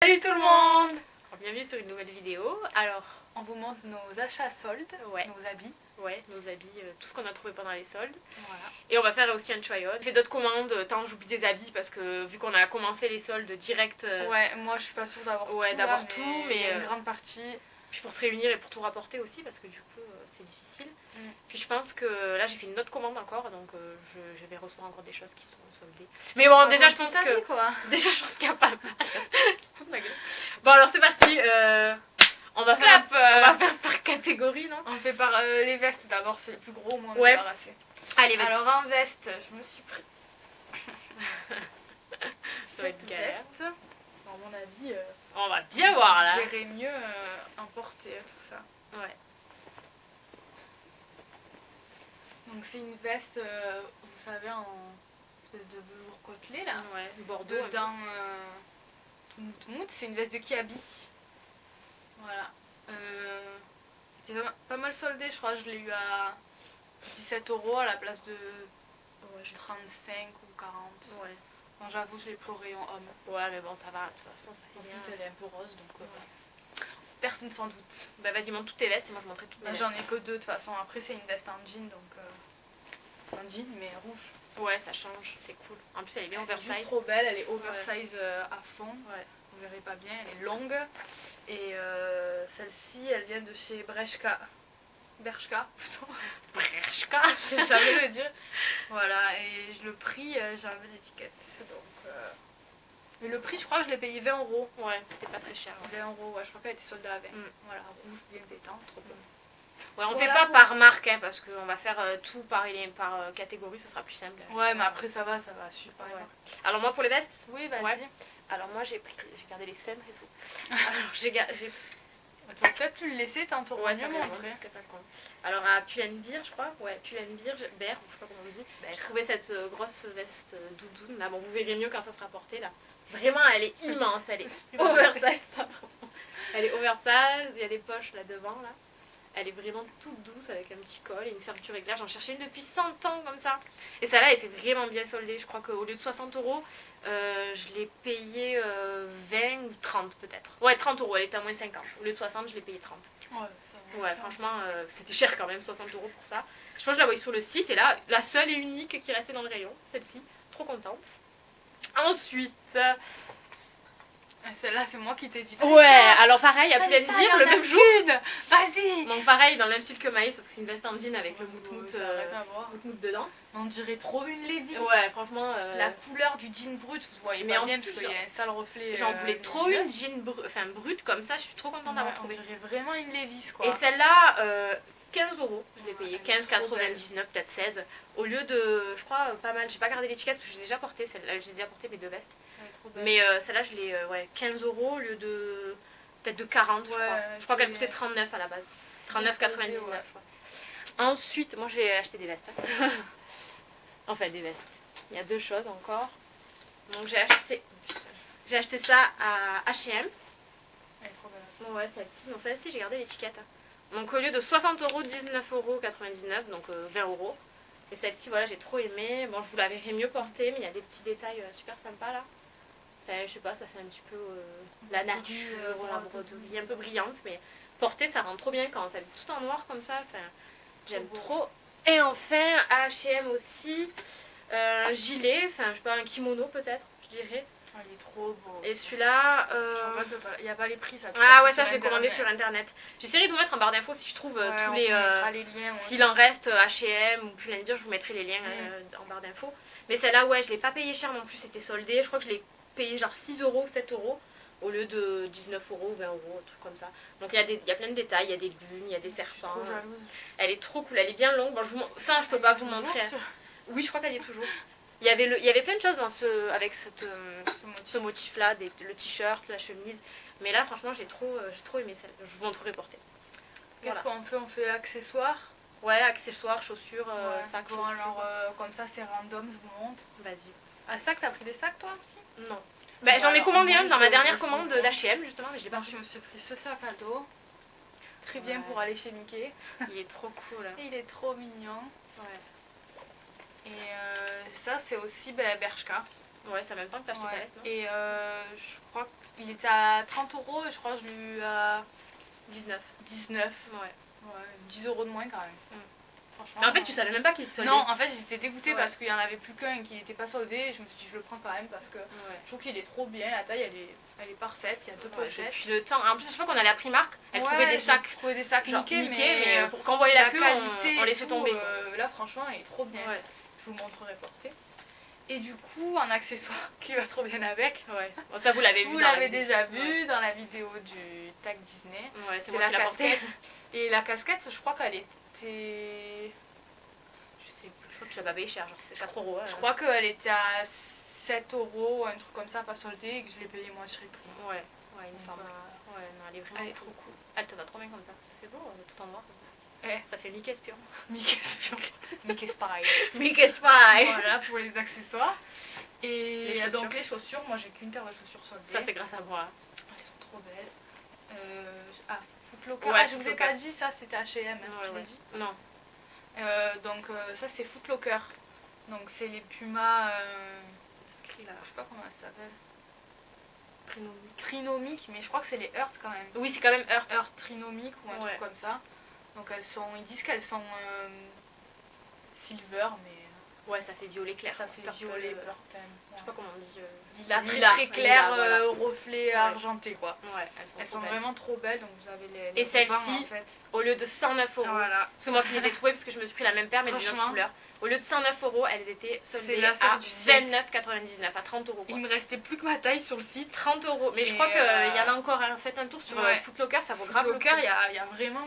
Salut tout le monde! Bienvenue sur une nouvelle vidéo. Alors, on vous montre nos achats soldes, ouais, nos habits. Ouais, nos habits, tout ce qu'on a trouvé pendant les soldes. Voilà. Et on va faire aussi un try-on. Je fais d'autres commandes, tant j'oublie des habits parce que vu qu'on a commencé les soldes direct. Ouais, moi je suis pas sûre d'avoir tout. D'avoir tout, mais une grande partie. Puis pour se réunir et pour tout rapporter aussi parce que du coup c'est difficile. Puis je pense que là j'ai fait une autre commande encore, donc je vais recevoir encore des choses qui sont soldées. Mais bon, déjà je pense que. Déjà je pense qu'il y a pas mal. Bon alors c'est parti. On va faire par catégorie, non? On fait par les vestes d'abord, c'est le plus gros, moi on ouais. débarrasser. Allez, vas-y. Alors en veste, je me suis pris ça va être galère. Veste. À mon avis, on va bien voir là. Je verrais mieux importer tout ça. Ouais. Donc c'est une veste, vous savez, en espèce de velours côtelé là. Ouais, Bordeaux. Dedans, tout mout. C'est une veste de Kiabi. Voilà. C'est pas mal soldé, je crois que je l'ai eu à 17 € à la place de 35 ou 40. Ouais. Bon, j'avoue, je l'ai pris au rayon homme. Ouais, mais bon, ça va, de toute façon, ça fait bien. En plus, elle est un peu rose, donc personne s'en doute. Bah, vas-y, montre toutes tes vestes et moi je montrerai toutes mes vestes. J'en ai que deux de toute façon. Après, c'est une veste en jean, donc en jean, mais rouge. Ouais, ça change, c'est cool. En plus, elle est bien oversize. Elle est juste trop belle, elle est oversize à fond. Ouais. Vous verrez pas bien, elle est longue. Et celle-ci, elle vient de chez Bershka. Bershka, plutôt. Bershka, je savais le dire. Voilà, et le prix, j'ai enlevé l'étiquette. Donc, mais le prix, je crois que je l'ai payé 20 €. Ouais, c'était pas très cher. 20 €, ouais, je crois qu'elle était soldée à 20. Voilà, rouge, bien détente, trop bon. Ouais, on fait pas par marque, hein, parce qu'on va faire tout par catégorie, ça sera plus simple. Ouais, mais après ça va super. Ouais. Alors moi pour les vestes, oui, vas-y. Ouais. Alors moi j'ai gardé les scènes et tout. Alors j'ai tu vas peut-être plus le laisser, t'en ouais, mieux montrer. Alors à Pull&Bear, je crois, ouais, Pull&Bear, Bear, je sais pas comment on dit, j'ai trouvé cette grosse veste doudoune, là, bon vous verrez mieux quand ça sera porté là. Vraiment elle est immense, elle est oversize. Elle est oversize, il y a des poches là devant là. Elle est vraiment toute douce avec un petit col et une fermeture éclair. J'en cherchais une depuis 100 ans comme ça. Et celle-là, elle était vraiment bien soldée. Je crois qu'au lieu de 60 €, je l'ai payé 20 ou 30 peut-être. Ouais, 30 €, elle était à moins de 50. Au lieu de 60, je l'ai payé 30. Ouais, franchement, c'était cher quand même, 60 € pour ça. Je pense que je la voyais sur le site et là, la seule et unique qui restait dans le rayon, celle-ci. Trop contente. Ensuite... Celle-là, c'est moi qui t'ai dit. Ouais, alors pareil, à Pull&Bear, le même jour. Vas-y. Donc pareil, dans le même style que Maïs, sauf que c'est une veste en jean avec le mout-mout dedans. On dirait trop une Levi's. Ouais, franchement. La couleur du jean brut, vous voyez mais pas bien parce qu'il y a un sale reflet. J'en voulais trop une jean brute comme ça, je suis trop contente d'avoir trouvé. On dirait vraiment une Levi's quoi. Et celle-là, 15 €, je l'ai payée, 15,99, peut-être 16. Au lieu de, je crois, pas mal, j'ai pas gardé l'étiquette parce que j'ai déjà porté celle-là, j'ai déjà porté mes deux vestes. Mais celle-là, je l'ai 15 € au lieu de peut-être de 40, je crois qu'elle coûtait 39 à la base. 39,99. Ouais. Ensuite, moi j'ai acheté des vestes. Enfin, des vestes. Il y a deux choses encore. Donc j'ai acheté ça à H&M. Elle est trop belle. Ouais, celle-ci. Donc celle-ci, j'ai gardé l'étiquette. Donc au lieu de 60 €, 19,99 €, donc 20 €. Et celle-ci, voilà, j'ai trop aimé. Bon, je vous la verrai mieux portée, mais il y a des petits détails super sympas là. Enfin, je sais pas, ça fait un petit peu la nature, la broderie un peu brillante, mais portée ça rend trop bien quand elle est tout en noir comme ça. Enfin, j'aime trop. Et enfin, à H&M aussi, un gilet, enfin, je sais pas, un kimono peut-être, je dirais. Il est trop beau. Et celui-là, il n'y a pas les prix, ça. Ah ouais, ça je l'ai commandé sur internet. J'essaierai de vous mettre en barre d'infos si je trouve tous les liens. S'il en reste H&M ou Pull&Bear, je vous mettrai les liens en barre d'infos. Mais celle-là, ouais, je l'ai pas payé cher non plus, c'était soldé. Je crois que je l'ai payé genre 6 € ou 7 € au lieu de 19 € ou 20 €, un truc comme ça. Donc il y a plein de détails, il y a des lunes, il y a des serpents. Je suis trop jalouse. Elle est trop cool, elle est bien longue. Bon, ça, je peux pas vous montrer. Oui, je crois qu'elle est toujours. Il y avait plein de choses avec ce motif-là, le t-shirt, la chemise. Mais là, franchement, j'ai trop aimé celle. Je vous montrerai porter. Qu'est-ce qu'on fait? On fait accessoires. Ouais, accessoires, chaussures, sacs. Bon, alors, comme ça, c'est random, je vous montre. Vas-y. Un sac, t'as pris des sacs toi aussi? Non. Bah, j'en ai commandé un dans ma dernière commande d'H&M justement, mais je l'ai pas reçu. Je me suis pris ce sac à dos. Très bien pour aller chez Mickey. Il est trop cool. Il est trop mignon. Ouais. Et ça, c'est aussi Bershka. Ouais, c'est en même temps que t'as acheté ta veste, non? Et je crois que Il était à 30 euros et je crois que je l'ai eu à 19. 19. Ouais. Ouais, 10 euros de moins quand même. Franchement. Mais en fait, tu savais même pas qu'il était soldé. Non, en fait, j'étais dégoûtée Ouais. parce qu'il y en avait plus qu'un et qu'il n'était pas soldé. Et je me suis dit, je le prends quand même parce que je trouve qu'il est trop bien. La taille, elle est parfaite. Il y a deux pochettes. Depuis le temps. En plus, je crois qu'on allait à Primark. Elle Ouais, trouvait des sacs. j'ai trouvé des sacs Genre Mickey, mais quand on voyait la pub, on laissait tout, tomber. Là, franchement, elle est trop bien. Ouais. Je vous montrerai portée. Et du coup, un accessoire qui va trop bien avec. Ouais. Bon, ça, vous l'avez vu. Vous l'avez déjà vu dans la vidéo du tag Disney. Ouais, c'est la moi qui l'ai porté. Et la casquette, je crois qu'elle était. Je sais plus. Je crois que tu l'as pas payé cher, genre c'est 4 euros. Je crois qu'elle était à 7 euros, un truc comme ça, pas soldé, et que je l'ai payé moins sur prix. Ouais, il me semble. Ouais, non, elle est vraiment. Elle est trop cool. Elle te va trop bien comme ça. C'est beau, tout en noir comme ça. Ouais. Ça fait Mickey espion. Mickey espion. Mickey Spy. Mickey Spy. Voilà pour les accessoires. Et les donc les chaussures, moi j'ai qu'une paire de chaussures soldées. Ça c'est grâce à moi. Elles sont trop belles. Footlocker. Ouais, je vous ai pas dit ça, c'était H&M. Non. Donc ça c'est Footlocker. Donc c'est les Pumas. Je sais pas comment elles s'appellent. Trinomique, mais je crois que c'est les Earth quand même. Oui, c'est quand même Earth. Earth Trinomique ou un truc comme ça. Donc ils disent qu'elles sont silver, mais. Ouais, ça fait violet clair. Ça fait violet, purple. Je sais pas comment on dit. Lilas très clair, voilà. reflet argenté quoi. Ouais, elles sont vraiment trop belles, donc vous avez les. Et celle-ci, en fait. au lieu de 109 euros, voilà. c'est moi qui les ai trouvées parce que je me suis pris la même paire mais d'une autre couleur. Au lieu de 109 euros, elles étaient soldées à 29,99, à 30 euros. Il me restait plus que ma taille sur le site. 30 euros. Mais je crois qu'il y en a encore. Faites un tour sur Footlocker, ça vaut grave le coup. Footlocker, il y a vraiment.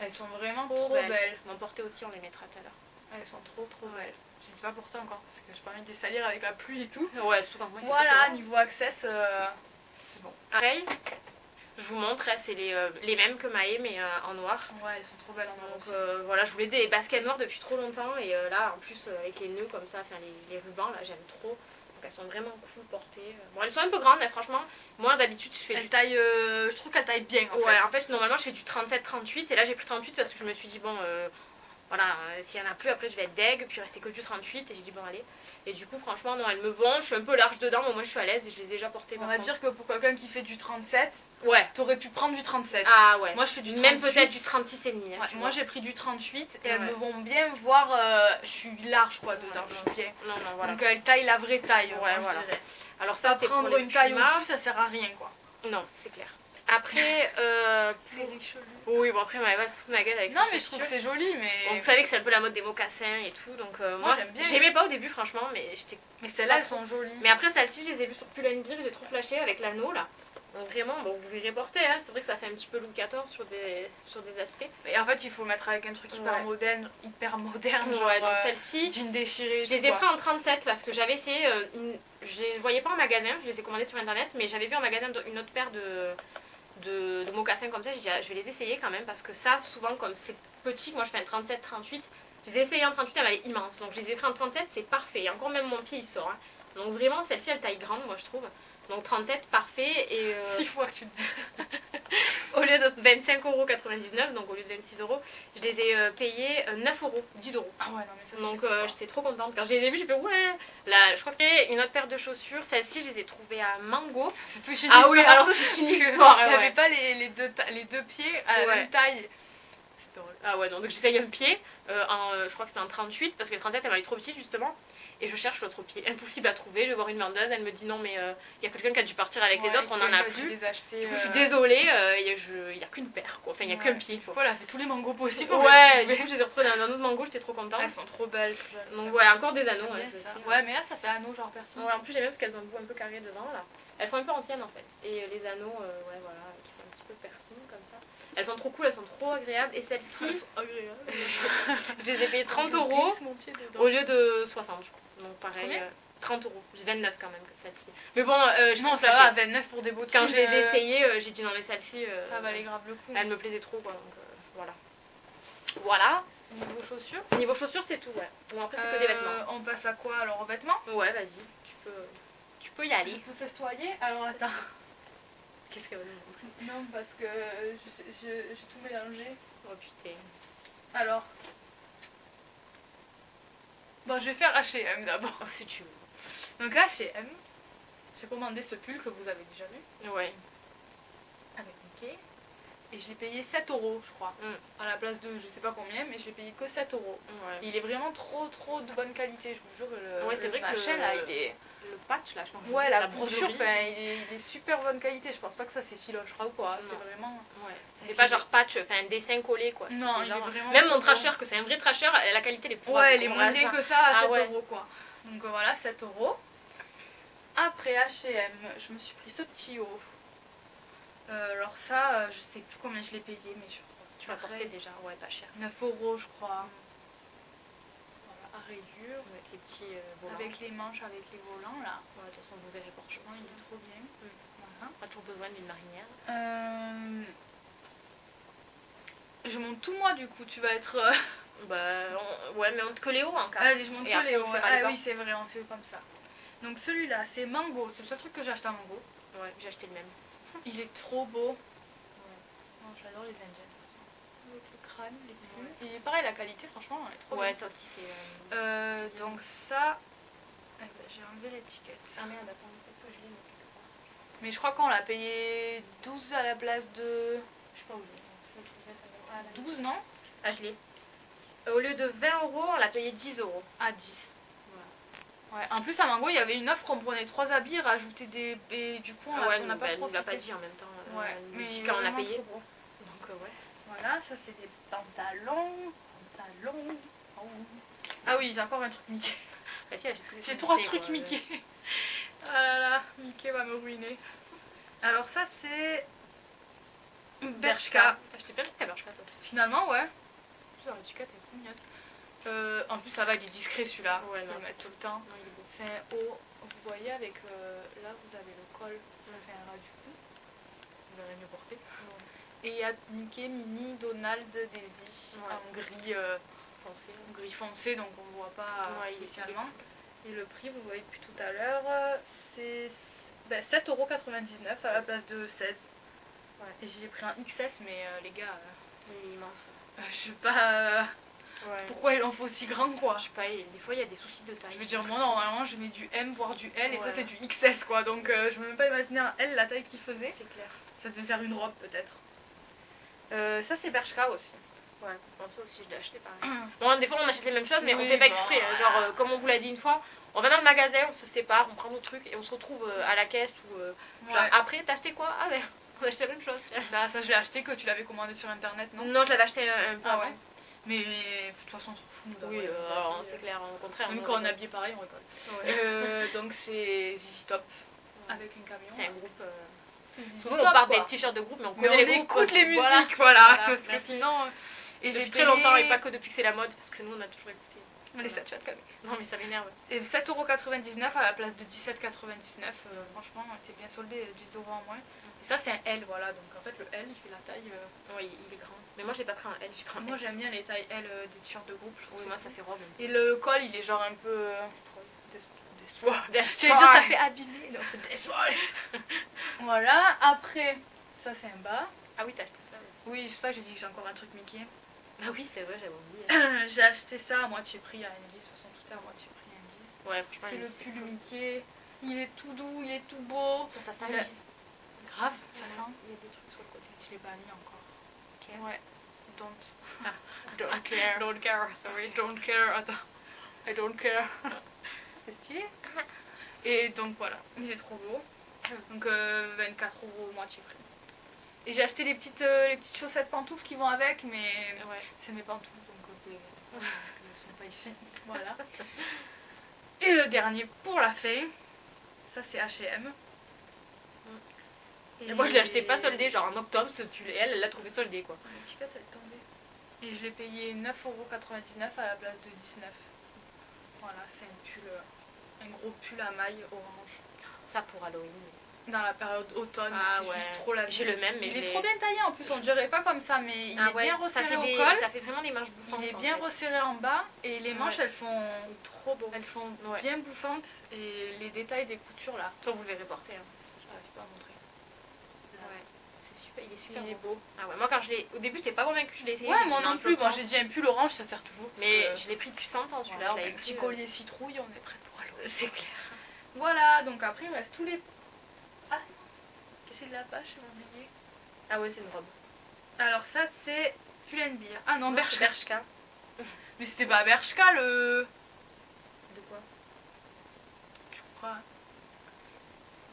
Elles sont vraiment trop belles. M'en porter aussi, on les mettra tout à l'heure. Elles sont trop belles. Je sais pas pour toi encore parce que j'ai pas envie de les salir avec la pluie et tout. Ouais, surtout quand moi. Voilà, niveau access, c'est bon. Pareil. Je vous montre, c'est les mêmes que Maë mais en noir. Ouais, elles sont trop belles en noir. Donc voilà, je voulais des baskets noires depuis trop longtemps et là en plus avec les nœuds comme ça, enfin les rubans là, j'aime trop. Donc elles sont vraiment cool portées. Bon, elles sont un peu grandes mais franchement, moi d'habitude je fais je trouve qu'elles taillent bien en fait. Ouais, en fait normalement je fais du 37-38 et là j'ai pris 38 parce que je me suis dit bon voilà, s'il y en a plus après je vais être deg, puis il restait que du 38 et j'ai dit bon allez. Et du coup franchement non, elles me vont, je suis un peu large dedans mais moi je suis à l'aise et je les ai déjà portées. On va dire que pour quelqu'un qui fait du 37, ouais, t'aurais pu prendre du 37. Ah ouais. Moi je fais du 38. Même peut-être du 36 et demi. Moi j'ai pris du 38 et elles me vont bien voir, je suis large quoi dedans, je suis bien. Non, voilà. Donc elles taillent la vraie taille. Ouais, voilà. Alors ça, prendre une taille au-dessus, ça sert à rien quoi. Non, c'est clair. Après, oui, bon après Maëva se fout de ma gueule avec ça. Non mais je trouve que c'est joli, mais. Bon, vous savez que c'est un peu la mode des mocassins et tout, donc moi j'aimais pas au début franchement, mais j'étais. Mais celles-là elles sont jolies. Mais après celles-ci, je les ai vues sur Pull&Bear, j'ai trop flashé avec l'anneau là. Donc vraiment, bon vous verrez porter, hein. C'est vrai que ça fait un petit peu Louis XIV sur des aspects. Et en fait il faut mettre avec un truc hyper moderne, Ouais, donc celle-ci, jean déchiré. Je les ai pris en 37 parce que j'avais essayé, je les voyais pas en magasin, je les ai commandés sur internet, mais j'avais vu en magasin une autre paire de mocassins comme ça, j'ai dit je vais les essayer quand même parce que ça souvent comme c'est petit, moi je fais un 37-38, je les ai essayé en 38, elle est immense, donc je les ai pris en 37, c'est parfait, et encore même mon pied il sort, hein. Donc vraiment celle-ci elle taille grande moi je trouve, donc 37 parfait et 6 fois que tu te dis. Au lieu de 25,99€, donc au lieu de 26 euros, je les ai payés 9 euros, 10 euros. Ah ouais, non, mais ça, donc j'étais trop contente. Quand je les ai vus, j'ai fait ouais. Là, je crois que c'est une autre paire de chaussures. Celle-ci, je les ai trouvées à Mango. C'est tout une Ah oui, alors ça, c'est une histoire. Il n'y avait pas les deux pieds à la même taille. C'est drôle. Ah ouais, non, donc j'essaye un pied. Je crois que c'était un 38 parce que le 37 elle m'allait trop petite justement. Et je cherche l'autre pied. Impossible à trouver. Je vais voir une vendeuse. Elle me dit non, mais il y a quelqu'un qui a dû partir avec les autres. On en a plus. Du coup, je suis désolée. Il n'y a qu'une paire quoi. Enfin, il n'y a qu'un pied. Voilà, fait tous les mangos possibles. Ouais, du coup, je les ai retrouvés dans un autre mango. J'étais trop contente. Elles sont trop belles. Donc, ouais, encore des anneaux. Ouais, mais là, ça fait anneau genre personne. Ouais, en plus, j'aime bien parce qu'elles ont un bout un peu carré devant là. Elles font un peu anciennes en fait. Et les anneaux, ouais, voilà, qui font un petit peu piercing comme ça. Elles sont trop cool, elles sont trop agréables. Et celles-ci, je les ai payées 30 euros au lieu de 60, je crois. Donc pareil, 30 euros. J'ai 29 quand même celle-ci. Mais bon, non, ça va, 29 pour des bottines. Quand je les ai essayées, j'ai dit non mais celle-ci, ça valait grave le coup. Elle me plaisait trop quoi, donc voilà. Voilà. Niveau chaussures, c'est tout, ouais. Bon après c'est que des vêtements. On passe à quoi alors, aux vêtements? Ouais, vas-y, tu peux y aller. Je peux festoyer? Alors attends. Qu'est-ce qu'elle va nous montrer? Non, parce que j'ai tout mélangé. Oh putain. Alors. Bon, je vais faire H&M d'abord. Oh, si tu veux. Donc H&M, j'ai commandé ce pull que vous avez déjà vu. Ouais. Avec Mickey. Et je l'ai payé 7 euros, je crois. À la place de je sais pas combien, mais je l'ai payé que 7 euros. Ouais. Il est vraiment trop de bonne qualité, je vous jure. C'est vrai que machin, là, il est... le patch là, je pense. Ouais, la brochure, il est super bonne qualité. Je pense pas que ça c'est filochera ou quoi. C'est vraiment. Ouais. C'est pas genre patch, un dessin collé quoi. Non, genre, vraiment même mon trasher, que c'est un vrai trasher, la qualité est pour. Ouais, elle est moins laid que ça à 7 ouais. euros quoi. Donc voilà, 7 euros. Après H&M, je me suis pris ce petit haut. Alors ça, je sais plus combien je l'ai payé, mais je crois. Tu l'as porté déjà, ouais, pas cher. 9 euros je crois. Voilà, à rayures. Avec les petits volants. Avec les manches, avec les volants là. Ouais, de toute façon, vous verrez pour il est trop bien. Voilà. Pas toujours besoin d'une marinière. Je monte tout moi du coup, tu vas être... Ouais, mais on monte que les hauts en cas. Allez, je monte que les hauts. Ah oui, c'est vrai, on fait comme ça. Donc celui-là, c'est Mango. C'est le seul truc que j'ai acheté à Mango. Ouais, j'ai acheté le même. Il est trop beau. Ouais. Non, j'adore les indiennes. Avec le crâne, les plumes. Ouais. Et pareil, la qualité, franchement, elle est trop ouais, bien. ça aussi, c'est... donc ça... j'ai enlevé l'étiquette. Ah merde, attends, ça je l'ai mis quelque part. Mais je crois qu'on l'a payé 12 à la place de... Je sais pas où il est. 12, non? Ah, je l'ai. Au lieu de 20 euros, on l'a payé 10 euros. À 10. Ouais. En plus à Mango il y avait une offre, on prenait 3 habits, rajouter des... Et du coup on n'a pas profité. On l'a pas dit en même temps. Ouais, mais quand on a payé. Donc ouais. Voilà, ça c'est des pantalons. Oh. Ah oui, j'ai encore un truc Mickey. J'ai 3 trucs Mickey. Ah là là, Mickey va me ruiner. Alors ça c'est... Bershka. Je t'ai pas dit à Bershka toi. Finalement ouais. L'étiquette est trop mignonne. En plus ça va, il est discret celui-là. Ouais, je le mets tout le temps. C'est un haut, vous voyez avec là vous avez le col, fait un ras du cou. Vous l'avez mieux porté. Et il y a Mickey, Minnie, Donald, Daisy en gris foncé. Gris foncé, donc on ne voit pas spécialement. Et le prix, vous voyez depuis tout à l'heure, c'est 7,99 € à la place de 16. Ouais. Et j'ai pris un XS, mais les gars, il est immense. Je sais pas pourquoi il en faut aussi grand quoi. Je sais pas, des fois il y a des soucis de taille. Je veux dire, moi normalement je mets du M voire du L et ça c'est du XS quoi. Donc je peux même pas imaginer un L la taille qu'il faisait. C'est clair. Ça devait faire une robe peut-être. Ça c'est Bershka aussi. Ouais, ça aussi je l'ai acheté pareil. Bon, des fois on achète les mêmes choses mais on fait pas exprès. Genre comme on vous l'a dit une fois, on va dans le magasin, on se sépare, on prend nos trucs et on se retrouve à la caisse ou genre après t'as acheté quoi? Ah ben on a acheté la même chose. Ça je l'ai acheté que tu l'avais commandé sur internet non? Non, je l'avais acheté un peu avant. Mais de toute façon on s'en fout. Oui, c'est clair, au contraire. Même quand on est habillé pareil on rigole. Donc c'est ZZ Top avec un camion. C'est un groupe... Souvent on parle des t-shirts de groupe mais on connaît les groupes. On écoute les musiques, voilà. Parce que sinon... Et depuis très longtemps et pas que depuis que c'est la mode, parce que nous on a toujours écouté. Les Snapchat quand même. Non mais ça m'énerve. Et 7,99 € à la place de 17,99 €. Franchement, c'est bien soldé, 10 € en moins. Et ça c'est un L, voilà. Donc en fait le L il fait la taille... Oui, il est grand. Mais moi je l'ai pas pris un L, j'ai pris un S. Moi j'aime bien les tailles L des t-shirts de groupe. Oui, moi ça fait robe. Et le col il est genre un peu... Destroy. J'allais dire ça fait abîmer. Non, c'est Destroy. Voilà, après, ça c'est un bas. Ah oui, t'as acheté ça. Oui, c'est pour ça que j'ai dit que j'ai encore un truc Mickey. Ah oui, c'est vrai, j'avais oublié. J'ai acheté ça à moitié prix à Andy, de toute façon tout est à moitié prix à Andy. Ouais, franchement, c'est le pull Mickey, il est tout doux, il est tout beau. Ça sent grave, ça sent. Il y a des trucs sur le côté, Je l'ai pas mis encore. Okay. Ouais, don't care. Don't care, sorry, don't care, attends. I don't care. C'est stylé. Et donc voilà, il est trop beau. Donc 24 € moitié prix. Et j'ai acheté les petites chaussettes pantoufles qui vont avec, mais c'est mes pantoufles donc parce qu'elles sont pas ici. Voilà. Et le dernier pour la fin, ça c'est H&M. Et moi je l'ai acheté pas soldé, genre en octobre ce pull, et elle l'a trouvé soldé quoi. L'étiquette elle est tombée. Et je l'ai payé 9,99 € à la place de 19. Voilà, c'est un pull, un gros pull à mailles orange. Ça pour Halloween. Dans la période automne, c'est trop la vie. J'ai le même, mais il est trop bien taillé en plus, on dirait pas comme ça, mais il est bien resserré au col. Ça fait vraiment des manches bouffantes. Il est bien resserré en bas et les manches elles font trop beau. Elles font bien bouffantes et les détails des coutures là. Ça vous le verrez porter. J'arrive pas à montrer. Ouais, c'est super, il est super. Il est beau. Ah ouais, moi quand je l'ai, au début j'étais pas convaincue, je l'ai essayé. Ouais, moi non plus. Bon, j'ai dit un pull orange, ça sert toujours. Mais je l'ai pris puissante celui-là. Un petit collier citrouille, on est prêt pour Halloween. C'est clair. Voilà, donc après il me reste tous les... Ah, c'est de la page, j'ai oublié. Ah ouais, c'est une robe. Alors ça c'est Pull&Bear. Ah non, Non, c'est Bershka. Bershka. Mais c'était pas Bershka le... De quoi? Je crois.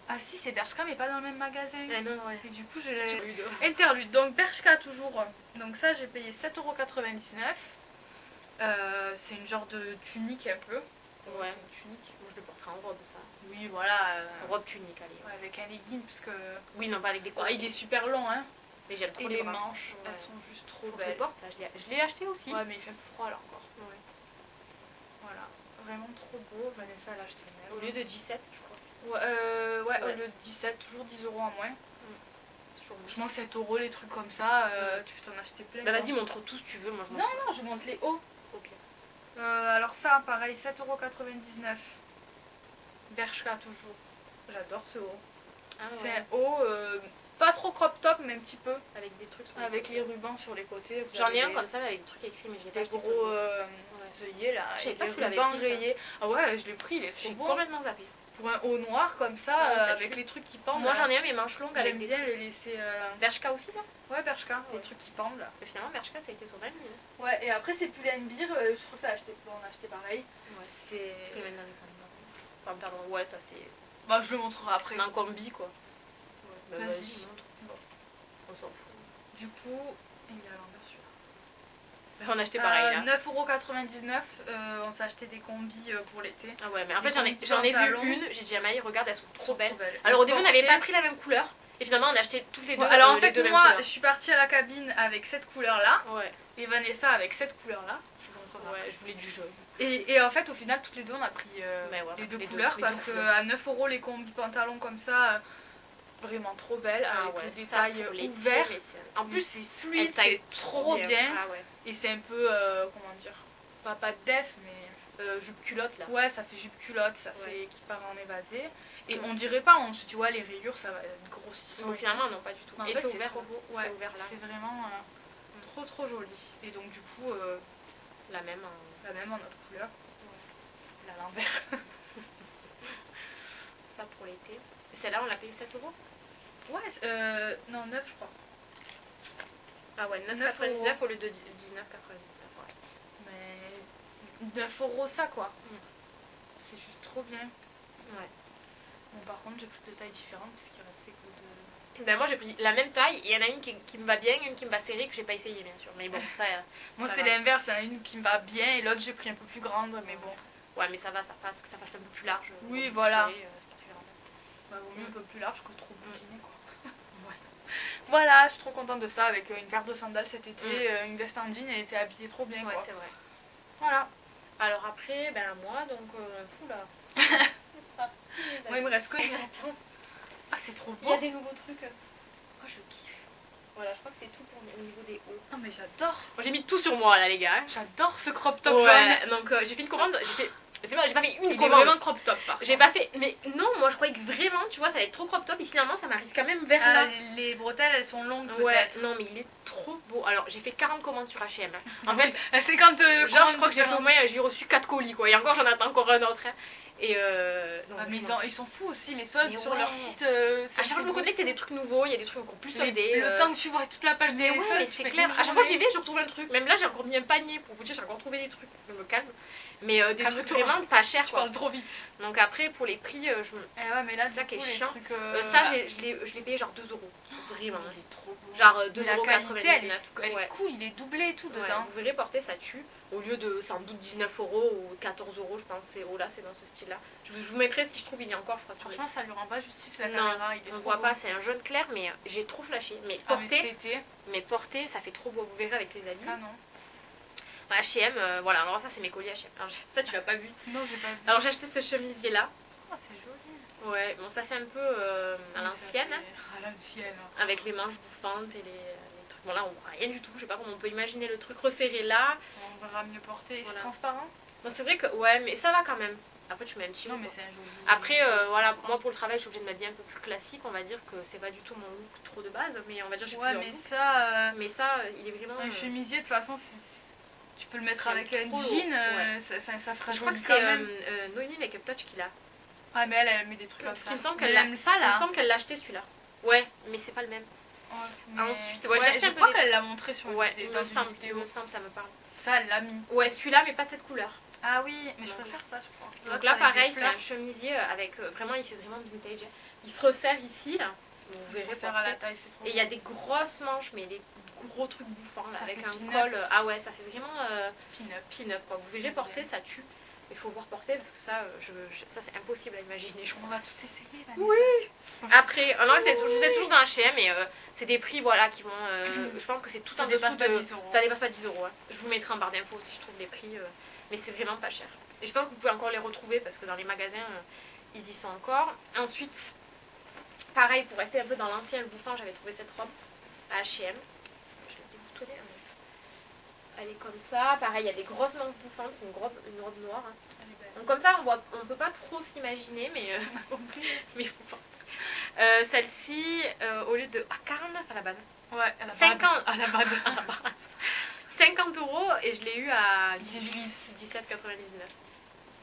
Ah si, c'est Bershka mais pas dans le même magasin. Ah non, ouais. Et du coup je l'ai... Interlude. Interlude, donc Bershka toujours. Donc ça j'ai payé 7,99€. C'est une genre de tunique un peu. Ouais. C'est une tunique. Moi je le porterai en robe ça. Oui voilà. Robe tunique, allez. Ouais, avec un legging parce que... Oui, non, pas avec des Ouais, il est super long hein. Mais j'aime trop Et les bras. manches, Ouais. elles sont juste trop Faut que je le belles. porte, ça. Je l'ai acheté aussi. Ouais mais il fait un peu froid là encore. Ouais. Voilà, vraiment trop beau. Vanessa l'a acheté Au lieu de 17, je crois. Ouais, au Ouais. lieu de 17, toujours 10 € en moins. Toujours bon. Franchement 7 € les trucs comme ça, tu peux t'en acheter plein. Bah quoi. vas-y, montre tout si tu veux. Moi je Non, montre. non, je monte les hauts. Ok. Alors ça, pareil, 7,99€. Bershka toujours. J'adore ce haut. Ah C'est ouais. un haut, pas trop crop top, mais un petit peu. Avec des trucs sur Avec côtés. les rubans sur les côtés. Vous J'en ai avez un comme ça avec des trucs écrits, mais j'ai pas des acheté gros celui-là. œillets là. Je savais Et pas des que tu l'avais rubans pris, ça. rayés. Ah ouais, je l'ai pris, il est trop J'ai beau. complètement zappé. Pour un haut noir comme ça, Ouais, ça avec tue. les trucs qui pendent. Moi là. j'en ai un, mais manches longues avec J'aime des. bien les laisser. Bershka aussi, là. Ouais, Bershka, Ouais. les trucs qui pendent là. Mais finalement, Bershka ça a été ton ami. Hein. Ouais, et après c'est Pull&Bear, je trouve que on a acheté pareil. Ouais. C'est. Enfin, pardon, ouais, ça c'est. Bah, je le montrerai après. Un combi quoi. Vas-y. Vas-y, montre. Bon. On s'en fout. Du coup, il est à l'envers celui-là. On a acheté pareil là. 9,99€, on s'est acheté des combis pour l'été. Ah ouais, mais en Des fait j'en ai vu pantalons. une, j'ai dit à Maï, regarde, elles sont trop belles. belles. Alors au début on n'avait Portées. pas pris la même couleur, et finalement on a acheté toutes les deux. Ouais, alors en les fait, deux mêmes moi couleurs. je suis partie à la cabine avec cette couleur là, Ouais, et Vanessa avec cette couleur là. ouais, je voulais du jaune. Et en fait, au final, toutes les deux on a pris Mais ouais, les deux les deux- couleurs les parce deux que couleurs. à 9€ les combis pantalons comme ça, vraiment trop belles, Ah avec ouais, les ça, détails pour l'été, ouverts. mais c'est- En plus, c'est elle fluide, taille c'est trop bien. Ah ouais. Et c'est un peu, comment dire, pas de def, mais Jupe culotte là. ouais, ça fait jupe culotte, ça Ouais. fait qui part en évasé. Et Mm. on dirait pas, on se dit, ouais, les rayures ça va être grossissant. Donc finalement non, pas du tout. Mais en Et fait, c'est c'est ouvert, trop beau. c'est Ouais, ouvert là. c'est vraiment trop joli. Et donc, du coup, La même. la même en notre couleur. Là, à l'envers. Ça pour l'été. Et celle-là on l'a payé 7 €. Ouais, non, 9 je crois. Ah ouais, 9,99 au lieu de 19,99. Ouais. Mais 9€ ça quoi. Mm. C'est juste trop bien. Ouais. Bon, par contre, j'ai pris deux tailles différentes parce qu'il restait que de. Ben moi j'ai pris la même taille, il y en a une qui me va bien, une qui me va serrée, que j'ai pas essayé bien sûr. Mais bon, ça. Moi, Pas c'est grave. l'inverse, il y en a une qui me va bien et l'autre, j'ai pris un peu plus grande, mais bon. Ouais, mais ça va, ça passe, que ça fasse un peu plus large. Oui, un peu voilà. serré, c'est pas plus grave. Bah, vaut mieux un peu plus large que trop bouginé quoi. Ouais. Voilà, je suis trop contente de ça avec une paire de sandales cet été, une veste en jean, elle était habillée trop bien Ouais, quoi. c'est vrai. Voilà. Alors après, ben moi, donc, fou là. Moi, il me reste que. Attends, Ah, c'est trop il y a beau. des nouveaux trucs. Oh, je kiffe. Voilà, je crois que c'est tout pour au niveau des hauts. Ah, mais j'adore. Moi j'ai mis tout sur moi là, les gars. J'adore ce crop top jaune. Ouais, donc j'ai fait une commande, j'ai fait. C'est vrai, j'ai pas fait une Il est commande. vraiment crop top par J'ai pas fait. Mais non, moi je croyais que vraiment, tu vois, ça allait être trop crop top et finalement ça m'arrive quand même vers là. Les bretelles, elles sont longues Ouais, peut-être. non, mais il est trop beau. Alors j'ai fait 40 commandes sur HM. En fait, C'est quand. genre, je crois que j'ai fait au moins, j'ai reçu 4 colis quoi. Et encore, j'en attends encore un autre. Hein. Et non, Ah, mais vraiment. ils sont fous aussi, les soldes Mais sur ouais. leur site. À chaque fois, je me connecte, il y a des trucs nouveaux, il y a des trucs encore plus soldés. Le temps que tu vois toute la page des Mais ouais, soldes, mais tu c'est fais clair. une À chaque fois que j'y journée. vais, je retrouve un truc. Même là, j'ai encore mis un panier pour vous dire, j'ai encore trouvé des trucs. Je me calme. Mais des trucs Calme-toi. vraiment pas chers Tu quoi. parles trop vite. Donc après, pour les prix, Eh ouais, mais là, C'est ça du qui est coup, les chiant. trucs, ça, je l'ai payé genre 2 €. Vraiment. Il est trop beau. Genre Mais la qualité, elle 2,99 €. est Ouais. cool, il est doublé et tout Ouais, dedans. vous verrez porter, ça tue. Au lieu de sans doute 19 € ou 14 € je pense, c'est là, c'est dans ce style-là. Je vous mettrai si je trouve, il y a encore, je crois, sur les Franchement, ça lui rend pas justice la Non, caméra. Il est on trop voit beau. pas, c'est un jaune clair, mais j'ai trop flashé. Mais Ah, mais porter, cet été, ça fait trop beau, vous verrez avec les habits. canon. H&M, voilà, alors ça c'est mes colis H&M. Alors, ça tu l'as pas vu. Non, j'ai pas vu. Alors j'ai acheté ce chemisier là. Ah, c'est joli. Ouais, bon ça fait un peu à l'ancienne, hein, À l'ancienne. avec les manches bouffantes et les trucs. Bon là on voit rien du tout, je sais pas comment on peut imaginer le truc resserré là. On verra mieux porter. Voilà. C'est transparent. Non c'est vrai que, ouais, mais ça va quand même. Après tu mets un petit Non, haut, mais quoi. c'est un joli. Après, voilà, moi pour le travail, je suis obligée de m'habiller un peu plus classique. On va dire que c'est pas du tout mon look trop de base, mais on va dire que j'ai Ouais, plusieurs mais looks. ça. Mais ça, il est vraiment. Un chemisier, de toute façon, tu peux le mettre J'aime avec un trop jean, ouais. ça fera Je crois joli que quand c'est même. Noémie Makeup Touch qui l'a. Ah, mais elle met des trucs comme Parce ça. qu'il me semble Mais qu'elle elle aime ça Il me là. semble qu'elle l'a acheté celui-là. Ouais, mais c'est pas le même. Ouais, mais- Ensuite, ouais, j'ai ouais, acheté je un peu crois des- qu'elle l'a montré sur une Ouais, vidéo, il dans me une semble, vidéo. ça me parle. Ça, elle l'a mis. Ouais, celui-là, mais pas de cette couleur. Ah oui, mais je Donc- préfère ça, je crois. Donc là, avec des pareil, c'est fleurs. un chemisier avec vraiment, il fait vraiment vintage. Il se resserre ici, là. Vous Je verrez préfère à la porter. taille, c'est trop Et il y a des grosses manches, mais des gros trucs bouffants, là, Ça avec fait un pin-up. col. Ah ouais, ça fait vraiment pin-up. pin-up, quoi. Vous verrez porter, ça tue. Il faut voir porter parce que ça, ça c'est impossible à imaginer, je On crois. va tout essayer, Vanessa. Oui. Après, non, je vous ai toujours dans H&M et c'est des prix, voilà, qui vont. Je pense que c'est tout Ça en dessous dépasse pas de. 10 €. Ça dépasse pas 10 euros. Ouais. Je vous mettrai en barre d'infos si je trouve des prix, mais c'est vraiment pas cher. Et je pense que vous pouvez encore les retrouver parce que dans les magasins, ils y sont encore. Ensuite, pareil, pour rester un peu dans l'ancien le bouffant, j'avais trouvé cette robe à H&M. Je l'ai déboutonnée, hein. Elle est comme ça. Pareil, il y a des grosses manches bouffantes. C'est une robe noire. Hein. Elle est belle. Donc comme ça, on peut pas trop s'imaginer, mais mais celle-ci, au lieu de 49 à la base, Ouais, à la 50 base. À la base. 50 euros et je l'ai eu à 18. 17,99.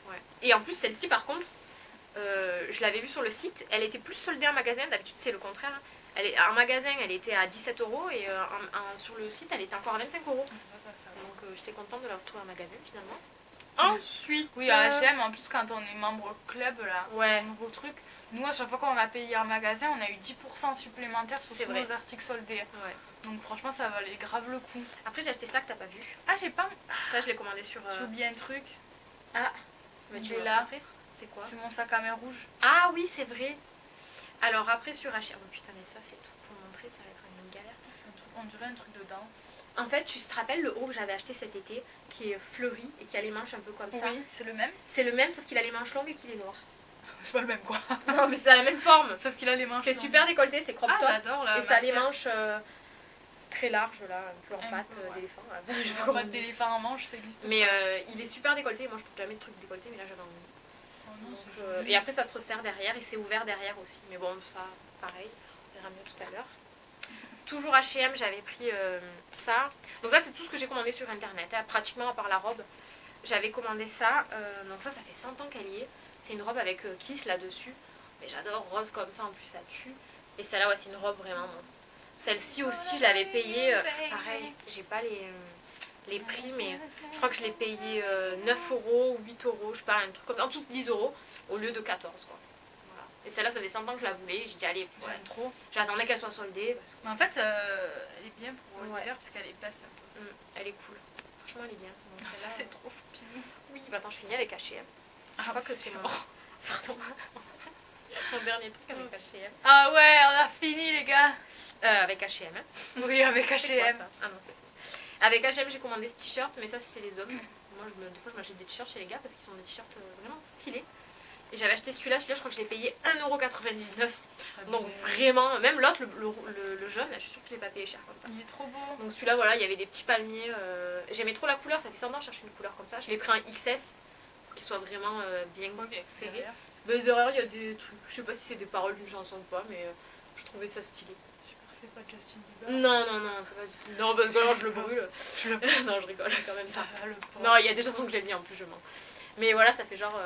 Ouais. Et en plus, celle-ci, par contre, je l'avais vue sur le site. Elle était plus soldée en magasin. D'habitude, c'est le contraire. Hein. En magasin, elle était à 17 euros et sur le site, elle était encore à 25 euros. Donc, j'étais contente de la retrouver en magasin finalement. Ensuite, Oui, à H&M, en plus, quand on est membre club, là, Ouais. un nouveau truc, nous, à chaque fois qu'on a payé un magasin, on a eu 10% supplémentaire sur C'est tous vrai. nos articles soldés. Ouais. Donc, franchement, ça valait grave le coup. Après, j'ai acheté ça que t'as pas vu. Ah, j'ai pas. Ça, je l'ai commandé sur. J'ai oublié un truc. Mais il tu est veux là. montrer C'est quoi? C'est mon sac à main rouge. Ah oui, c'est vrai. Alors après sur H&M, oh putain mais ça c'est tout pour montrer, ça va être une galère. On dirait un truc de danse. En fait, tu te rappelles le haut que j'avais acheté cet été, qui est fleuri et qui a les manches un peu comme ça. Oui, c'est le même. C'est le même sauf qu'il a les manches longues et qu'il est noir. C'est pas le même, quoi. Non mais c'est la même forme. Sauf qu'il a les manches. C'est longues. super décolleté, c'est crop Ah, top. j'adore la Et ça a les matière. manches très larges là, un peu en Un pâte peu, ouais. d'éléphant. Je Je sais pas vois comment pas on de dit. d'éléphant en manche, ça existe Mais pas. il est super décolleté, moi je trouve jamais de trucs décolletés mais là j'avais envie. Oh non, Donc, c'est joli. et après ça se resserre derrière et c'est ouvert derrière aussi. Mais bon ça pareil, on verra mieux tout à l'heure. Toujours H&M j'avais pris ça. Donc ça c'est tout ce que j'ai commandé sur internet, hein, pratiquement à part la robe. J'avais commandé ça, donc ça fait 100 ans qu'elle y est. C'est une robe avec Kiss là-dessus. Mais j'adore rose comme ça, en plus ça tue. Et celle-là ouais c'est une robe vraiment. Bon. Celle-ci aussi je l'avais payée, pareil, j'ai pas les prix mais je crois que je l'ai payé 9 euros ou 8 euros, je sais pas, un truc comme ça, en tout 10 euros au lieu de 14 quoi. Voilà. Et celle-là ça fait 100 ans que je la voulais, j'ai dit allez, ouais. J'aime trop. J'attendais qu'elle soit soldée parce que Mais en fait, elle est bien pour Ouais. l'hiver parce qu'elle est basse un peu. elle est cool. Franchement elle est bien. Donc, Ça, celle-là, c'est trop choupinou. oui, maintenant je finis avec H&M. Je crois que c'est mon... Pardon. Mon dernier truc avec H&M. Ah ouais, on a fini, les gars. Avec H&M. Hein. Oui, avec C'est quoi, H&M. ça Ah non, c'est ça. Avec H&M j'ai commandé ce t-shirt, mais ça c'est les hommes. Moi des fois je m'achète des t-shirts chez les gars parce qu'ils sont des t-shirts vraiment stylés. Et j'avais acheté celui-là je crois que je l'ai payé 1,99 €. Donc vraiment, même l'autre, le jaune, là, je suis sûre que je l'ai pas payé cher comme ça. Il est trop beau. Donc celui-là voilà, il y avait des petits palmiers. J'aimais trop la couleur, ça fait 100 ans que je cherche une couleur comme ça. Je l'ai pris un XS pour qu'il soit vraiment bien serré. Mais derrière il y a des trucs, je sais pas si c'est des paroles d'une chanson ou pas, mais je trouvais ça stylé. C'est pas Justin Bieber. Non, c'est pas Justin. Non, parce que alors je le brûle. Non, je rigole quand même. Ça va, le pauvre. Non, il y a des chansons que j'ai mis en plus, je mens. Mais voilà, ça fait genre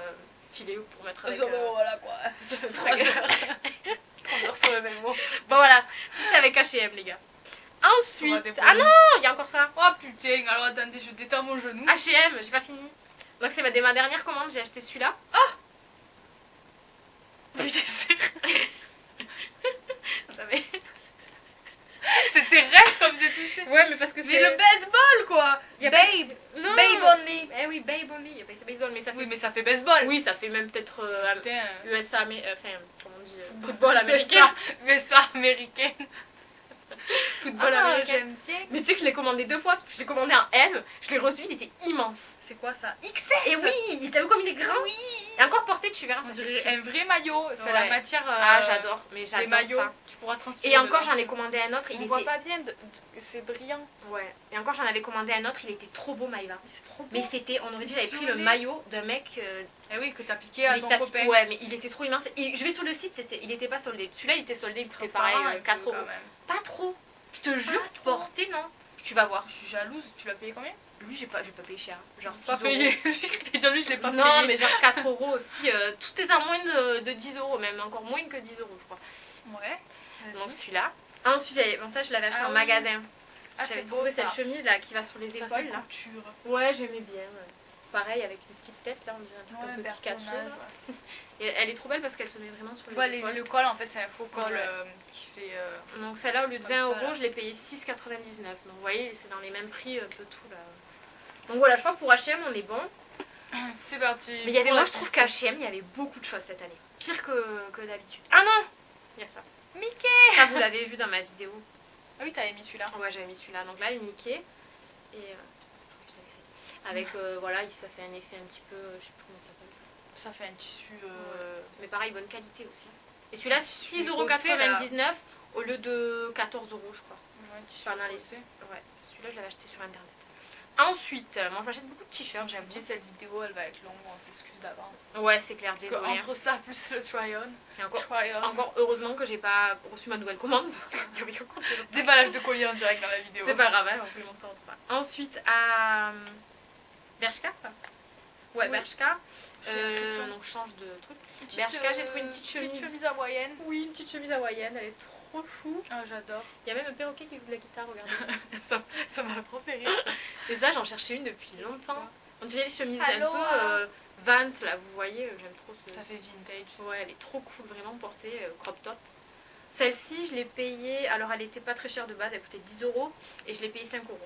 stylé pour mettre avec. Voilà quoi. Très 3 heures. 3 heures sur le même mot. Bon voilà, c'était avec H&M les gars. Ensuite, des ah non, il y a encore ça. Oh putain, alors attendez, je détends mon genou. H&M, j'ai pas fini. Donc c'est ma dernière commande, j'ai acheté celui-là. Putain, c'est... Ça va. C'était rêche comme j'ai touché. Ouais, mais parce que C'est le baseball quoi. Y a Babe. Non. Babe only. Eh oui, Babe only. Il y a pas été baseball, mais ça fait. Oui, mais ça fait baseball. Oui, ça fait même peut-être Putain. USA, mais enfin, comment on dit, football américain. Mais ça, américain. Football Ah, américain. ok. J'aime bien. Mais tu sais que je l'ai commandé 2 fois parce que je l'ai commandé en M, je l'ai reçu, il était immense. C'est quoi ça? XS. Et oui, t'as vu comme il est grand? Oui. Et encore porté, tu verras. On Ça dirait fait un vrai maillot. C'est Ouais. la matière. Ah, j'adore, mais Les j'adore maillots. ça. Tu pourras transpirer. Et encore, dedans. j'en ai commandé un autre, il On était. voit pas bien. C'est brillant. Ouais. Et encore, j'en avais commandé un autre, il était trop beau, Maïva. C'est trop beau. Mais c'était, on aurait dit, j'avais pris le Violet. maillot d'un mec. Eh oui, que t'as piqué à mais ton t'as- copain. Ouais, mais il était trop immense. Et je vais sur le site, il était pas soldé. Celui-là, il était soldé, il coûtait pareil, Transparent, un peu, 4 quand euros. même. Pas trop. Je te jure, trop. porté, non. Tu vas voir. Je suis jalouse. Tu l'as payé combien? Lui, j'ai pas payé cher. Genre 6 Pas euros. payé. Déjà lui je l'ai pas payé. Non, mais genre 4 euros aussi. Tout est à moins de 10 euros, même encore moins que 10 euros, je crois. Ouais. Donc celui-là. Ensuite, bon, ça, je l'avais acheté en oui. magasin. Ah, J'avais c'est beau trouvé ça. cette chemise là qui va sur les Ça épaules fait là. couture. Ouais, j'aimais bien. Ouais. Pareil, avec une petite tête là, on dirait un truc un peu Picasso. personnage. Là. Ouais. Et elle est trop belle parce qu'elle se met vraiment sur Tu vois, les épaules. le col en fait, c'est un faux col Ouais. qui fait. Donc celle-là, au lieu de comme 20 ça, euros, là. je l'ai payé 6,99. Donc vous voyez, c'est dans les mêmes prix, un peu tout là. Donc voilà, je crois que pour H&M, on est bon. C'est parti. Mais il y avait, moi je trouve qu'à H&M, il y avait beaucoup de choses cette année. Pire que d'habitude. Ah non, il y a ça. Mickey. Ça, vous l'avez vu dans ma vidéo. Ah oui, t'avais mis celui-là. Ouais, j'avais mis celui-là. Donc là, le Mickey. Et avec, voilà, ça fait un effet un petit peu, je sais plus comment ça s'appelle ça. Ça fait un tissu. Ouais. Mais pareil, bonne qualité aussi. Et celui-là, Tissu 6,99€ au lieu de 14 euros, je crois. Ouais, tissu Pendant les... écossais. Ouais, celui-là, je l'avais acheté sur internet. Ensuite, moi j'achète beaucoup de t-shirts, J'ai dit cette vidéo, elle va être longue, on s'excuse d'avance. Ouais, c'est clair, Parce désolé. entre ça plus le try-on. Et encore, Try-on. encore heureusement que j'ai pas reçu ma nouvelle commande. Déballage de colis en direct dans la vidéo. C'est pas grave, hein, on peut le montrer en trois. Ensuite, à Bershka. Ouais, Oui. Bershka. l'impression. Donc change de truc. Petite, Bershka, j'ai trouvé une petite chemise. Petite chemise hawaïenne. Oui, une petite chemise hawaïenne, elle est trop chou. Ah, j'adore. Il y a même un perroquet qui joue de la guitare, regardez. Ça m'a trop fait rire. Et ça, j'en cherchais une depuis longtemps. On dirait les chemises Allô, un peu Vans, là, vous voyez, j'aime trop ce... Ça fait vintage. Ouais, elle est trop cool, vraiment portée, crop top. Celle-ci, je l'ai payée, alors elle était pas très chère de base, elle coûtait 10 euros et je l'ai payée 5 euros.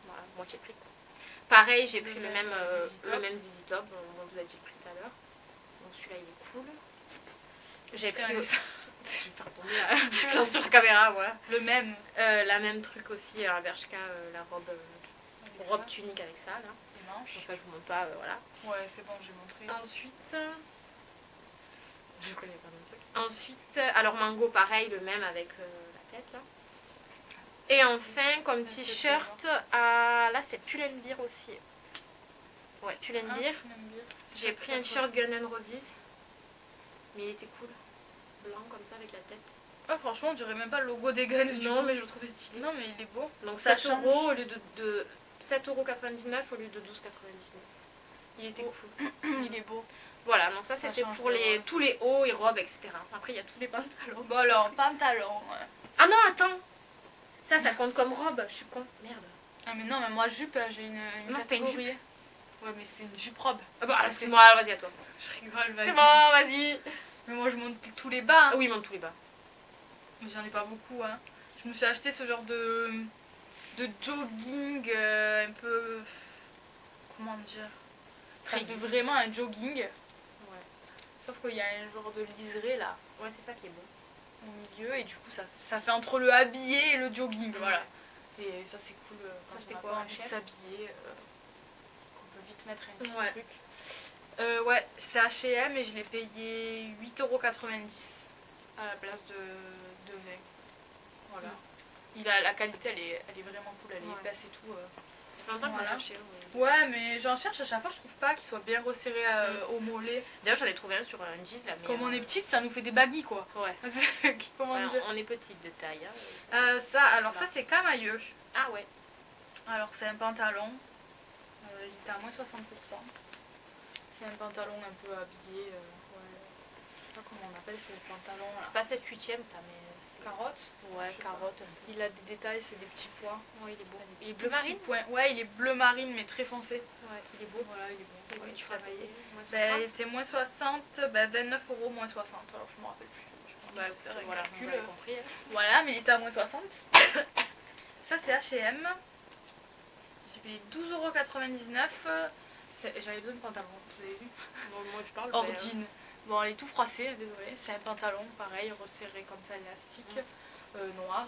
Voilà, moitié prix. Pareil, j'ai pris le même Zizi Top, on vous a dit le prix tout à l'heure. Donc celui-là, il est cool. J'ai pris aussi... je vais faire tomber la... je lance sur la caméra, voilà. Le même. La même truc aussi, à Bershka, la robe tunique avec ça, là. Les manches. Pour ça, je vous montre pas, voilà. Ouais, c'est bon, j'ai montré. Ensuite, je connais pas mon truc. Ensuite, alors Mango, pareil, le même avec la tête là. Et enfin, comme t-shirt, là c'est Pull&Bear aussi. Ouais, Pull&Bear. J'ai pris un t-shirt Guns N' Roses, mais il était cool, blanc comme ça avec la tête. Ah, franchement, on dirait même pas le logo des Guns. Non, mais je le trouvais stylé. Non, mais il est beau. Donc Ça 7 change. euros au lieu de 7,99€ au lieu de 12,99€. Il était cool. Il est beau. Voilà, donc ça Ça c'était change pour de rose. tous les hauts et robes, etc. Après, il y a tous les pantalons. Bon, alors, pantalon. Ah non, attends. Ça compte comme robe. Je suis con. Merde. Ah, mais non, mais moi, jupe, j'ai une Non, c'était une catégorie. Ouais, mais c'est une jupe robe. Ah bah, excuse-moi, vas-y à toi. Je rigole, vas-y. C'est bon, vas-y. Mais moi, je monte tous les bas. Ah oui, monte tous les bas. Mais j'en ai pas beaucoup, hein. Je me suis acheté ce genre de jogging un peu. Comment dire? Ça Très fait dur. vraiment un jogging. Ouais. Sauf qu'il y a un genre de liseré là, Ouais, c'est ça qui est bon. au milieu. Et du coup, ça fait entre le habillé et le jogging. Voilà. Et ça, c'est cool quand c'était on a quoi, pas un envie de chef s'habiller. On peut vite mettre un petit Ouais. truc. Ouais, c'est H&M et je l'ai payé 8,90€ à la place de 20. Voilà. La qualité, elle est vraiment cool, elle est Ouais. épaisse et tout. Ça fait longtemps que Voilà. j'ai cherché. Ouais, mais j'en cherche à chaque fois, je trouve pas qu'il soit bien resserré au mollet. D'ailleurs, j'en ai trouvé un sur un jean là. Mais Comme on est petite, ça nous fait des baguilles quoi. Ouais. Comment Ouais, dire on est petite de taille. Hein. Ça c'est camailleux. Ah ouais. Alors c'est un pantalon. Il est à moins 60%. C'est un pantalon un peu habillé. Ouais. Je sais pas comment on appelle ces pantalons là. C'est pas 7/8e ça, mais. Carotte. Ouais, Je sais pas. carotte. Il a des détails, c'est des petits points. Ouais, il est beau. Il est Tout bleu marine. petits points. Ouais, il est bleu marine mais très foncé. Ouais, il est beau. Voilà, il est bon. Ouais, tu vas payer. C'est moins 60, 29€, moins 60. Alors je me rappelle plus. Bah, Faire un voilà, calcul. vous avez compris. Voilà, mais il était à moins 60. Ça c'est H&M. J'ai payé 12,99€. J'avais besoin de pantalon, vous avez vu. Bon, moi je parle. Hors mais, jean. Bon, elle est tout froissée, désolé. C'est un pantalon, pareil, resserré comme ça, élastique, noir,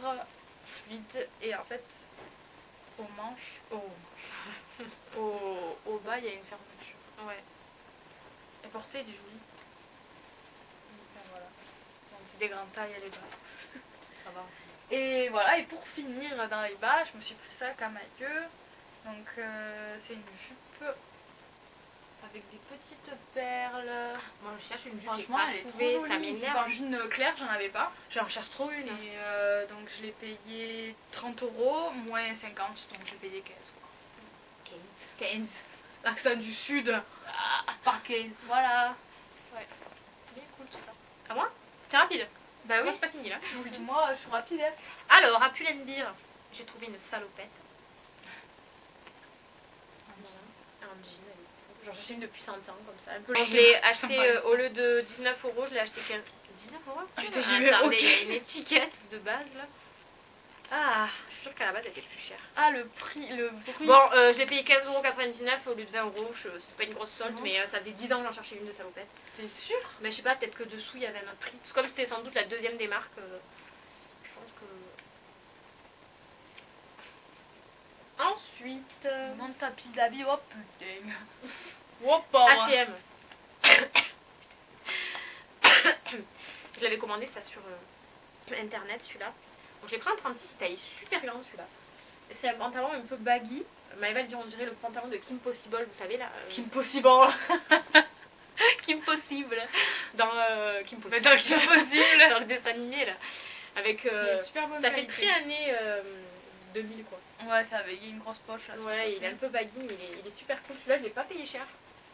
fluide. Et en fait, au bas, il y a une fermeture. Ouais. Et portée, il est joli. Enfin, voilà. Donc c'est des grandes tailles, elle est bas. Ça va. Et voilà, et pour finir dans les bas, je me suis pris ça comme maillot. Donc c'est une jupe avec des petites perles. Moi je cherche une jupe, j'ai Franchement, pas elle est trop trouvé, jolie. ça Une jupe m'énerve. en jean clair, j'en avais pas. J'en cherche trop une. Et donc je l'ai payé 30€, moins 50, donc j'ai payé 15 quoi. 15. L'accent du sud. Par 15. Voilà. Mais cool tout ça. À moi? C'est rapide. Bah oui. Moi, c'est pas fini là. Oui, moi, je suis rapide. Hein. Alors, à Pull&Bear, j'ai trouvé une salopette. Un jean, elle est cool. Genre, j'achète une depuis 100 ans comme ça. Un peu je l'ai acheté au lieu de 19 euros, je l'ai acheté 15. 19 euros? Putain, j'ai eu Attendez, il y a une étiquette de base là. Ah, je suis sûre qu'à la base elle était plus chère. Ah, le prix. Bon, je l'ai payé 15,99 € au lieu de 20 euros. C'est pas une grosse solde, mais ça faisait 10 ans que j'en cherchais une de salopette. T'es sûre? Mais je sais pas, peut-être que dessous il y avait un autre prix. Parce que comme c'était sans doute la deuxième des marques, je pense que. Ensuite. Mon tapis d'habits, oh putain. Oh, pauvre. H&M. Je l'avais commandé ça sur internet celui-là. Donc je l'ai pris en 36, taille super grande celui-là. C'est un pantalon un peu baggy. Maëva dit on dirait le pantalon de Kim Possible, vous savez là. Kim Possible. Kim Possible. Dans Kim Possible. Dans Kim Possible. Dans le dessin animé là. Avec super bonne ça qualité. fait très années 2000 quoi. Ouais, ça avait une grosse poche là. Ouais, il est un peu baggy mais il est super cool. Celui-là je l'ai pas payé cher.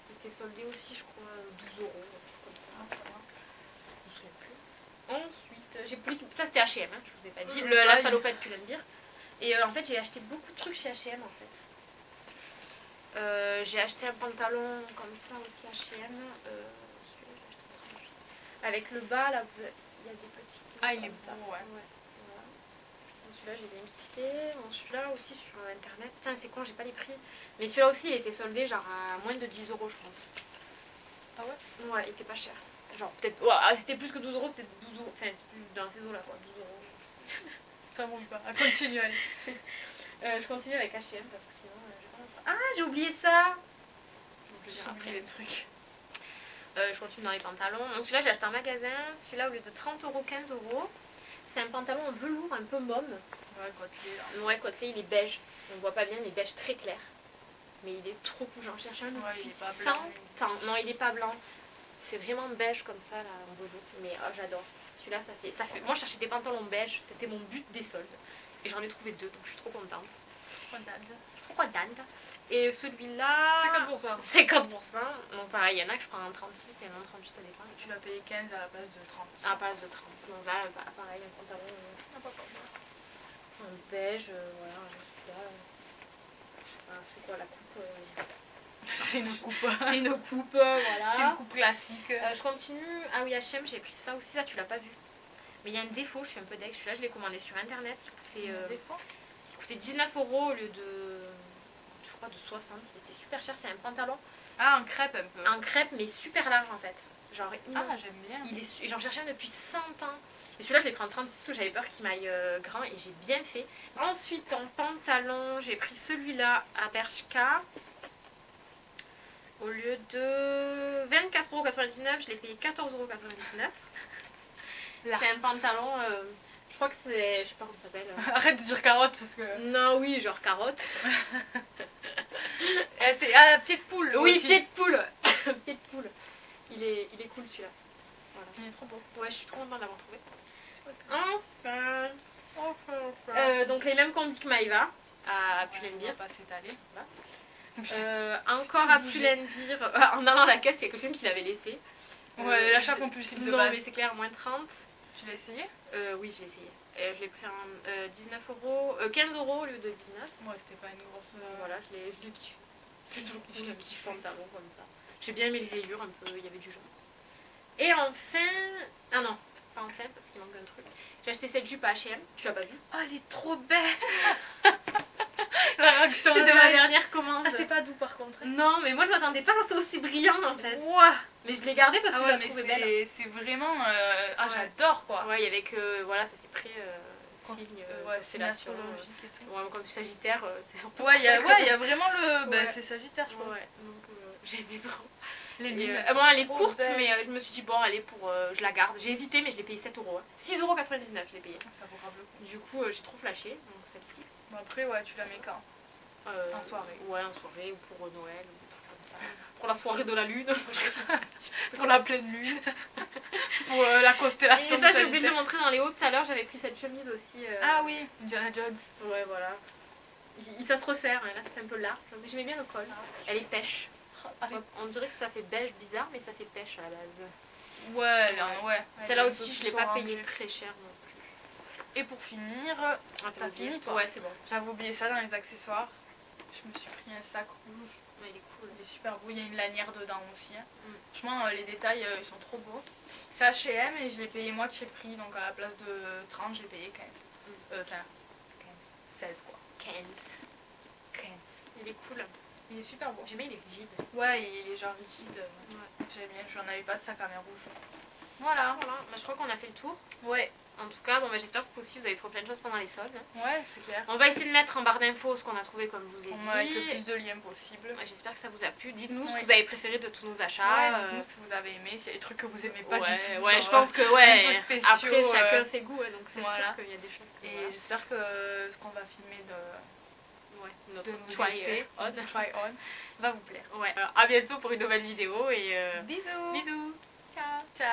Il était soldé aussi je crois 12 euros, comme ça. Ça va. Je me souviens plus. Ensuite, j'ai plus. Ça c'était H&M, hein, je vous ai pas dit. La salopette Pull&Bear. Et en fait j'ai acheté beaucoup de trucs chez H&M en fait. J'ai acheté un pantalon comme ça aussi H&M. Celui-là j'ai acheté en 38. Avec le bas là, il y a des petits. Ah, il est ça. beau, ouais. Voilà. Donc celui-là j'ai bien kiffé. Bon, celui-là aussi sur internet. Putain c'est con, j'ai pas les prix. Mais celui-là aussi il était soldé genre à moins de 10 euros je pense. Ah ouais? Ouais, il était pas cher. Genre peut-être. Ouais, c'était plus que 12 euros, c'était 12 euros. Enfin, dans ces eaux là quoi, 12 euros. Ça monte pas. Continue, allez. Je continue avec H&M parce que sinon je pense. Ah, j'ai oublié ça! J'ai oublié les trucs. Je continue dans les pantalons. Donc celui-là, j'ai acheté en magasin. Celui-là, au lieu de 30 euros, 15 euros. C'est un pantalon en velours un peu môme. Ouais, côtelé. Ouais, côté, il est beige. On voit pas bien, mais beige très clair. Mais il est trop cool. J'en cherche un depuis il est pas blanc. 100 ans. Non, il est pas blanc. C'est vraiment beige comme ça, là, en velours. Mais j'adore. Celui-là, ça fait. Moi, je cherchais des pantalons beige. C'était mon but des soldes. Et j'en ai trouvé 2, donc je suis trop contente. Trop contente. Et celui-là. 50%. 50%. Donc pareil, il y en a que je prends en 36 et en 38 ça dépend. Tu l'as payé 15 à la place de 30. À la place de 30. Donc là, pareil, un pantalon en beige, voilà. Là, je sais pas, c'est quoi la coupe C'est une coupe. C'est une coupe, C'est voilà. une coupe classique. Je continue. Ah oui, H&M, j'ai pris ça aussi. Là, tu l'as pas vu. Mais il y a un défaut, je suis un peu deg. Celui-là, je l'ai commandé sur internet. Il coûtait 19 euros au lieu de. Je crois de 60. Il était super cher. C'est un pantalon. Ah, en crêpe un peu. En crêpe, mais super large en fait. Genre, j'aime bien. J'en cherchais un depuis 100 ans. Et celui-là, je l'ai pris en 36 parce que j'avais peur qu'il m'aille grand et j'ai bien fait. Ensuite, en pantalon, j'ai pris celui-là à Bershka. Au lieu de 24,99 €, je l'ai payé 14,99 €. C'est un pantalon, je crois que c'est. Je sais pas comment ça s'appelle. Arrête de dire carotte parce que. Non, oui, genre carotte. C'est pied de poule. Oui, aussi. pied de poule. Pied de poule. Il est cool celui-là. Voilà. Il est trop beau. Ouais, je suis trop contente d'avoir trouvé. Enfin. Donc les mêmes combis que Maïva à Pull&Bear. Pas s'étaler. Encore à Pull&Bear. En allant à la caisse, il y a quelqu'un qui l'avait laissé. Ouais, l'achat compulsif de non, base. mais c'est clair, moins 30. Tu l'as essayé? Oui, je l'ai essayé. Je l'ai pris en 19 euros, 15 € au lieu de 19. Ouais, c'était pas une grosse. Voilà, je l'ai kiffé. C'est toujours cool, un petit pantalon comme ça. J'ai bien aimé les rayures, un peu, il y avait du jaune. Et enfin. Ah non, pas enfin, parce qu'il manque un truc. J'ai acheté cette jupe à H&M, tu l'as pas vue? Oh, elle est trop belle. La réaction. C'est de ma dernière commande. Ah, c'est pas doux par contre. Non, mais moi je m'attendais pas à ce soit aussi brillant en fait. Ouah. Mais je l'ai gardé parce que je la trouvais mais belle. c'est vraiment. Ah, Ouais. j'adore quoi. Ouais, il y avait que. Voilà, ça fait très signe, ouais, constellation. astrologique et tout. Ouais, comme Sagittaire, c'est surtout. Ouais, il y pour ça que- a vraiment le. Ouais. C'est Sagittaire, je crois. Ouais, donc j'ai aimé trop. Les Et, lunes. bon, elle est trop courte, belles. mais je me suis dit, bon, elle est pour. Je la garde. J'ai hésité, mais je l'ai payé 7 €. 6,99 € je l'ai payé. Ça vaut grave le coup. Du coup, j'ai trop flashé, donc celle-ci. Bon, après, ouais, tu la mets quand? En soirée. Ouais, en soirée, ou pour Noël, ou des trucs comme ça. Pour la soirée de la lune. Pour la pleine lune. Pour la constellation. Et ça, j'ai de oublié de le montrer dans les hauts tout à l'heure. J'avais pris cette chemise aussi. Ah oui, Indiana Jones. Ouais, voilà. Ça se resserre, hein. Là c'est un peu large, mais j'aimais bien le col. Elle est pêche. On dirait que ça fait beige bizarre, mais ça fait pêche à la base. Ouais, ouais. Celle-là aussi, je l'ai pas payée très cher non plus. Et pour finir, t'as fini toi? Ouais, c'est bon. J'avais oublié ça dans les accessoires. Je me suis pris un sac rouge. Ouais, il est cool. Il est super beau, il y a une lanière dedans aussi. Hein. Franchement, les détails, ils sont trop beaux. C'est H&M et je l'ai payé moitié prix, donc à la place de 30, j'ai payé 15. Enfin, 16 quoi. 15. Il est cool. Il est super beau. J'aime bien, il est rigide. Ouais, il est genre rigide. Ouais. J'aime bien, j'en avais pas de sac à main rouge. Voilà. Bah, je crois qu'on a fait le tour. Ouais. En tout cas, bon, j'espère que vous aussi vous avez trouvé plein de choses pendant les soldes. Ouais, c'est clair. On va essayer de mettre en barre d'infos ce qu'on a trouvé comme je vous ai dit. Avec le plus de liens possible. J'espère que ça vous a plu. Dites-nous ce que vous avez préféré de tous nos achats. Dites-nous si vous avez aimé, s'il y a des trucs que vous aimez pas du tout. Ouais, je pense que ouais. Spéciaux, après, chacun ses goûts, donc c'est sûr qu'il y a des choses. Et j'espère que ce qu'on va filmer notre try on va vous plaire. Ouais. Alors, à bientôt pour une nouvelle vidéo et bisous. Bisous. Ciao. Ciao.